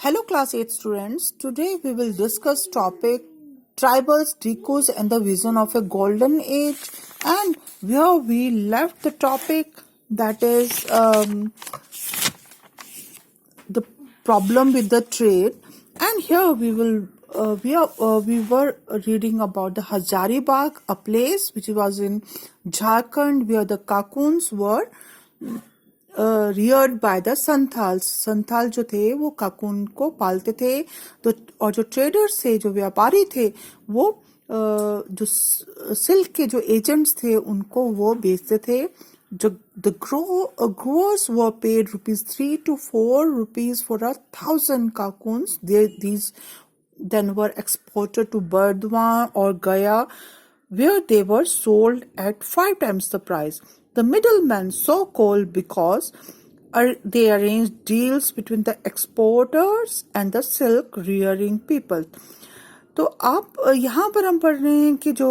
Hello class 8 students. Today we will discuss topic tribals, Dikus and the vision of a golden age, and where we left the topic, that is the problem with the trade. And here we were reading about the Hazaribagh, a place which was in Jharkhand, where the Kakuns were Rudyard by the Santhals. Santhal जो थे वो काकून को पालते थे. तो और जो traders थे, जो व्यापारी थे, वो जो सिल्क के जो एजेंट्स थे उनको वो बेचते थे. जो the growers were paid ₹3 to ₹4 for 1,000 cocoons. These then were exported to Burdwan or Gaya, where they were sold at 5 times the price. The middlemen, so called because they arranged deals between the exporters and the silk rearing people. तो आप यहाँ पर हम पढ़ रहे हैं कि जो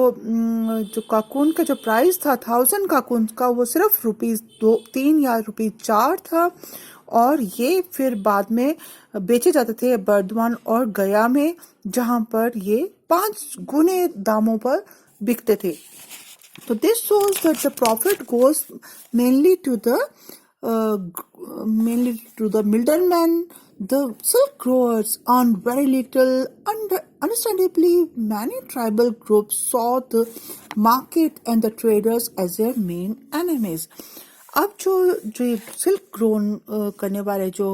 काकून का जो प्राइस था 1,000 काकून का, वो सिर्फ ₹3 या ₹4 था, और ये फिर बाद में बेचे जाते थे बर्दवान और गया में, जहाँ पर ये 5 गुने दामों पर बिकते थे. So this shows that the profit goes mainly to the middlemen. The silk growers earn very little. Understandably, many tribal groups saw the market and the traders as their main enemies. अब जो silk grow करने वाले जो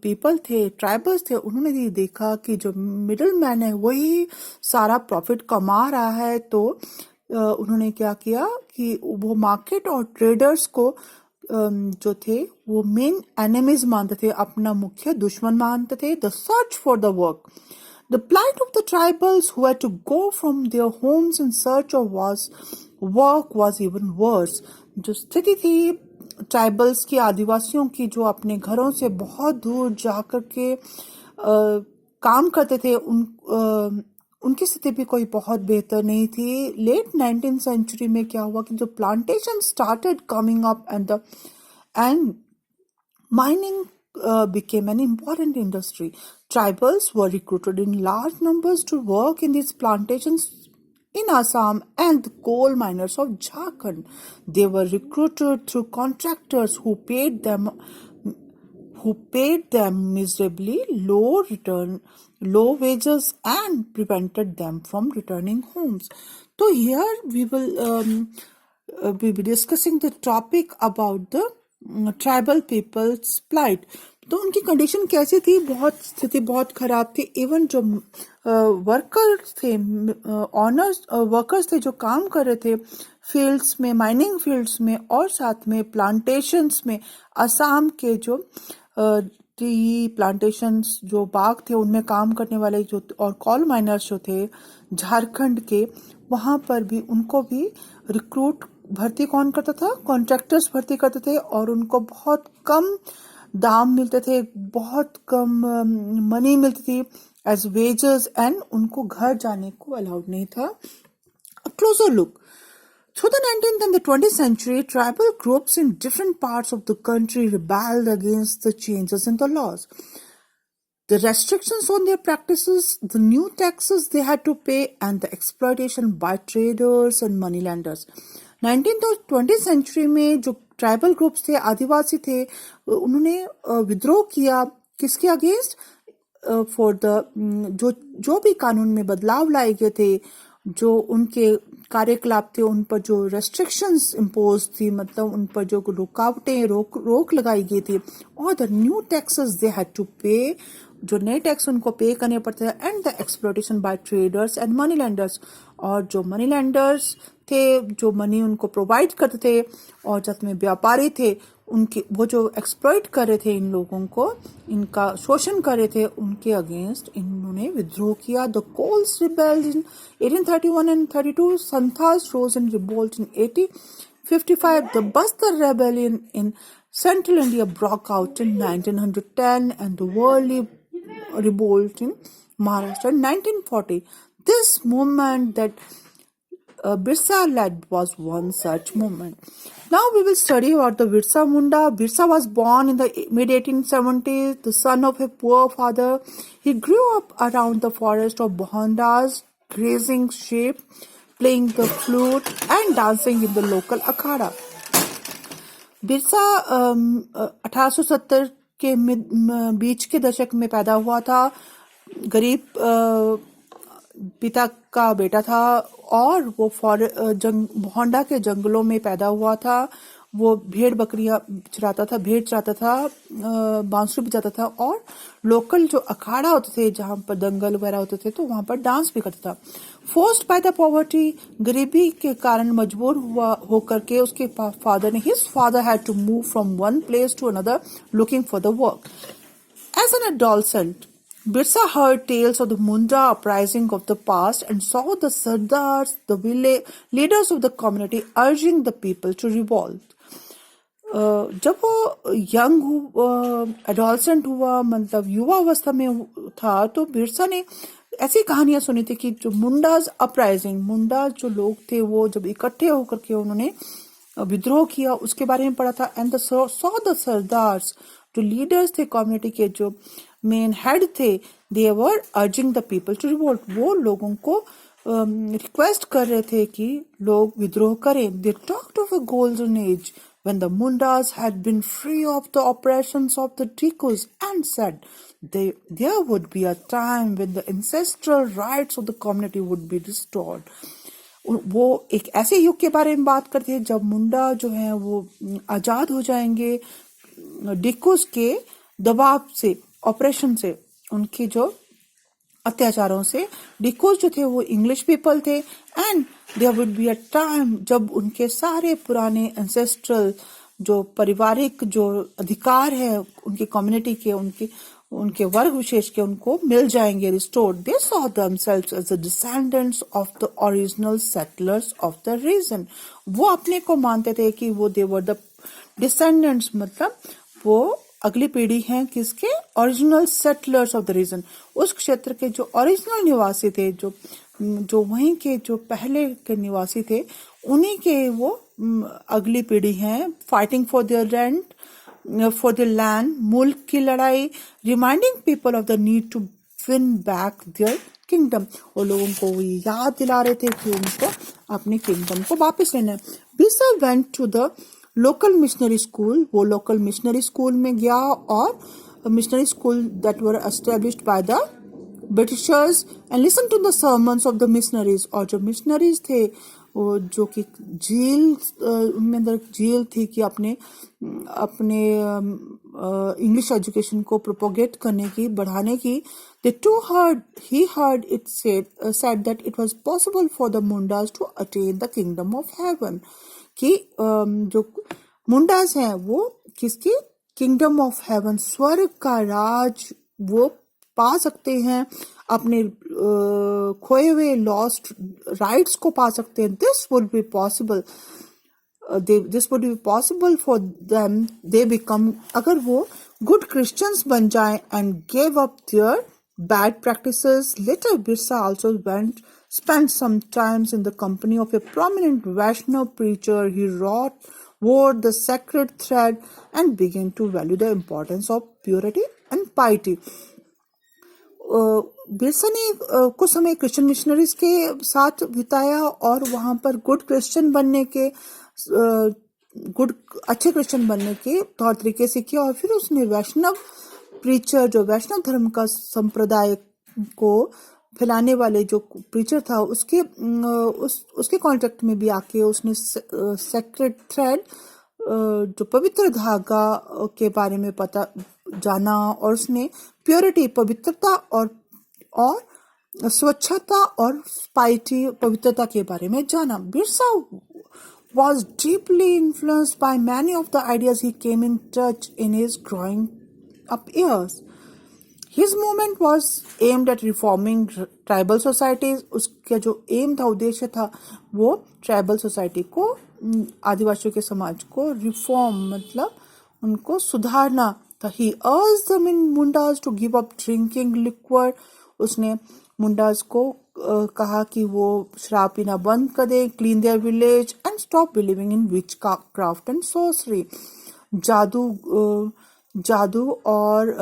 people थे, tribals थे, उन्होंने ये देखा कि जो मिडिल मैन है वही सारा प्रॉफिट कमा रहा है. तो उन्होंने क्या किया कि वो मार्केट और ट्रेडर्स को जो थे वो मेन एनिमीज मानते थे, अपना मुख्य दुश्मन मानते थे. The search for the work. The plight of the tribals who had to go from their homes in search of work was even worse. जो स्थिति थी ट्राइबल्स की, आदिवासियों की, जो अपने घरों से बहुत दूर जाकर के काम करते थे, उनकी स्थिति भी कोई बहुत बेहतर नहीं थी. लेट 19th सेंचुरी में क्या हुआ कि जो plantation started coming up and mining became an important industry. Tribals were recruited in large numbers to work in these plantations in Assam and the coal miners of Jharkhand. They were recruited through contractors who paid them miserably low wages and prevented them from returning homes. So here we will be discussing the topic about the tribal peoples plight. तो उनकी condition कैसी थी? स्थिति बहुत खराब थी. Even जो workers थे, वर्कर्स थे जो काम कर रहे थे फील्ड्स में, माइनिंग फील्ड्स में, और साथ में प्लांटेशंस में, असम के जो टी प्लांटेशंस जो बाग थे उनमें काम करने वाले जो, और कोल माइनर्स जो थे झारखंड के, वहां पर भी उनको भी भर्ती कौन करता था? कॉन्ट्रैक्टर्स भर्ती करते थे, और उनको बहुत कम दाम मिलते थे, बहुत कम मनी मिलती थी एज वेजेस, एंड उनको घर जाने को अलाउड नहीं था. A closer look. Through the 19th and the 20th century, tribal groups in different parts of the country rebelled against the changes in the laws. The restrictions on their practices, the new taxes they had to pay, and the exploitation by traders and moneylenders. 19th और 20th century में जो tribal groups थे, आदिवासी थे, उन्होंने विद्रोह किया. किसके against? For the जो भी कानून में बदलाव लाए गए थे, जो उनके कार्यकलाप थे, उन पर जो रेस्ट्रिक्शंस इम्पोज थी, मतलब उन पर जो रुकावटें रोक लगाई गई थी, और the new taxes they had to pay, जो नए टैक्स उनको पे करने पड़ते थे, and the exploitation by traders and money lenders. और जो मनी लैंडर्स थे, जो मनी उनको प्रोवाइड करते थे, और साथ में व्यापारी थे, उनके वो जो एक्सप्लॉइट कर रहे थे इन लोगों को, इनका शोषण कर रहे थे, उनके अगेंस्ट इन्होंने विद्रोह किया. The Kols rebelled in 1831 and 32. Santhals rose in revolt in 1855. The Bastar rebellion in central India broke out in 1910, and the Worli revolt in Maharashtra in 1940. This movement that Birsa led was one such moment. Now we will study about the Birsa Munda. Birsa was born in the mid 1870s, the son of a poor father. He grew up around the forest of Bhandas, grazing sheep, playing the flute, and dancing in the local akhada. Birsa 1870 के बीच के दशक में पैदा हुआ था। गरीब पिता का बेटा था और वो होंडा के जंगलों में पैदा हुआ था। वो भेड़ चराता था, बांसुरी बजाता था और लोकल जो अखाड़ा होते थे जहाँ पर दंगल वगैरह होते थे तो वहाँ पर डांस भी करता था। फोर्स्ड बाय द पॉवर्टी, गरीबी के कारण मजबूर होकर के उसके फादर ने his father had to move from one place to another looking for the work. As an adolescent, Birsa heard tales of the Munda uprising of the past and saw the Sardars, the leaders of the community, urging the people to revolt. जब वो young adolescent हुआ, मतलब युवा अवस्था में था, तो बिरसा ने ऐसी कहानियां सुनी थी कि जो मुंडाज अपराइजिंग, मुंडा जो लोग थे वो जब इकट्ठे होकर के उन्होंने विद्रोह किया उसके बारे में पढ़ा था। एंड सॉ द सरदार्स, जो लीडर्स थे कम्युनिटी के, जो मेन हेड थे, they were urging the people to revolt. वो लोगों को रिक्वेस्ट कर रहे थे कि लोग विद्रोह करें। They talked of a golden age when the Mundas had been free of the oppressions of the Dikus and said there would be a time when the ancestral rights of the community would be restored. वो एक ऐसे युग के बारे में बात करते हैं जब मुंडा जो है वो आजाद हो जाएंगे डिकुस के दबाव से, ऑपरेशन से, उनके जो अत्याचारों से। डिकोस जो थे वो इंग्लिश पीपल थे and there would be a time जब उनके सारे पुराने एंसेस्ट्रल जो पारिवारिक जो अधिकार है उनकी कम्युनिटी के, उनके वर्ग विशेष के, उनको मिल जाएंगे, restored. They saw themselves as the descendants of the original settlers of the region. वो अपने को मानते थे कि वो दे वर द डिसेंडेंट्स, मतलब वो अगली पीढ़ी है किसके? Original settlers of the region. उस क्षेत्र के जो ओरिजिनल निवासी थे, जो वहीं के जो पहले के निवासी थे, उन्हीं के वो अगली पीढ़ी है। Fighting for their rent, for the land, मुल्क की लड़ाई, reminding people of the need to win back their kingdom. वो लोगों को वो याद दिला रहे थे कि उनको अपने किंगडम को वापस लेना है। Birsa went to the local missionary school. वो लोकल मिशनरी स्कूल में गया और missionary school that were established by the Britishers and listen to the sermons of the missionaries. और जो मिशनरीज थे वो जो कि झील, उनमें अंदर झील थी कि अपने इंग्लिश एजुकेशन को प्रोपोगेट करने की, बढ़ाने की। he heard it said that it was possible for the Mundas to attain the kingdom of heaven, कि जो मुंडास हैं वो किसकी? किंगडम ऑफ हेवन, स्वर्ग का राज वो पा सकते हैं, अपने खोए हुए लॉस्ट राइट्स को पा सकते हैं। This would be possible for them, they become, अगर वो गुड क्रिश्चियंस बन जाएं and give up their bad practices. Later, Birsa also spent some times in the company of a prominent Vaishnav preacher. He wore the sacred thread and began to value the importance of purity and piety. Birsa ने कुछ समय Christian missionaries के साथ बिताया और वहां पर good Christian बनने के, अच्छे क्रिश्चियन बनने के तौर तरीके सीखे। और फिर उसने वैष्णव प्रीचर, जो वैष्णव धर्म का संप्रदाय को फैलाने वाले जो प्रीचर था, उसके कॉन्टेक्ट में भी आके उसने सेक्रेड थ्रेड, जो पवित्र धागा के बारे में पता जाना, और उसने प्योरिटी, पवित्रता और स्वच्छता और पाइटी, पवित्रता के बारे में जाना। Birsa was deeply influenced by many of the ideas he came in touch in his growing up years. His movement was aimed at reforming tribal societies. उसका जो एम था, उद्देश्य था, वो ट्राइबल सोसाइटी को, आदिवासियों के समाज को रिफॉर्म, मतलब उनको सुधारना था। He urged the Mundas to give up drinking liquor. उसने मुंडास को कहा कि वो शराब पीना बंद कर दें, clean their village and stop believing in witchcraft and sorcery. जादू और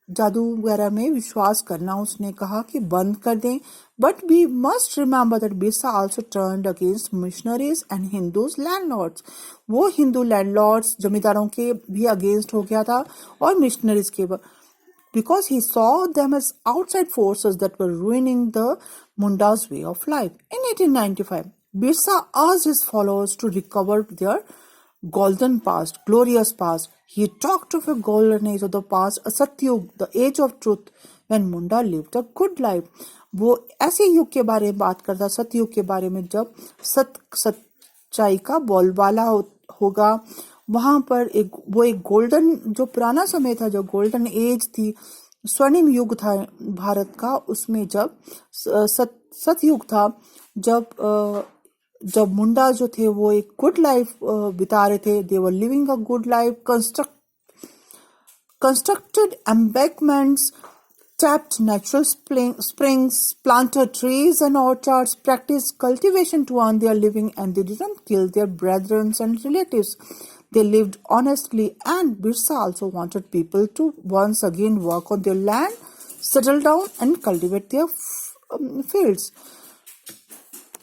जादू वगैरह में विश्वास करना उसने कहा कि बंद कर दें। But we must remember that Birsa also turned against missionaries and Hindus landlords. वो हिंदू लैंडलॉर्ड्स जमींदारों के भी अगेंस्ट हो गया था और मिशनरीज के, because he saw them as outside forces that were ruining the Munda's way of life. In 1895, Birsa asked his followers to recover their golden past, glorious past. He talked of a golden age of the past, a Satyug, the age of truth, when Munda lived a good life. वो ऐसे युग के बारे में बात करता, सतयुग के बारे में, जब सच्चाई का बोलबाला होगा। वहां पर एक गोल्डन, जो पुराना समय था, जो गोल्डन एज थी, स्वर्णिम युग था भारत का, उसमें जब सतयुग था, जब मुंडा जो थे वो एक गुड लाइफ बिता रहे थे। They were living a good life, constructed embankments, tapped natural springs, planted trees and orchards, practiced cultivation to earn their living, and they didn't kill their brethren and relatives. They lived honestly, and Birsa also wanted people to once again work on their land, settle down and cultivate their fields.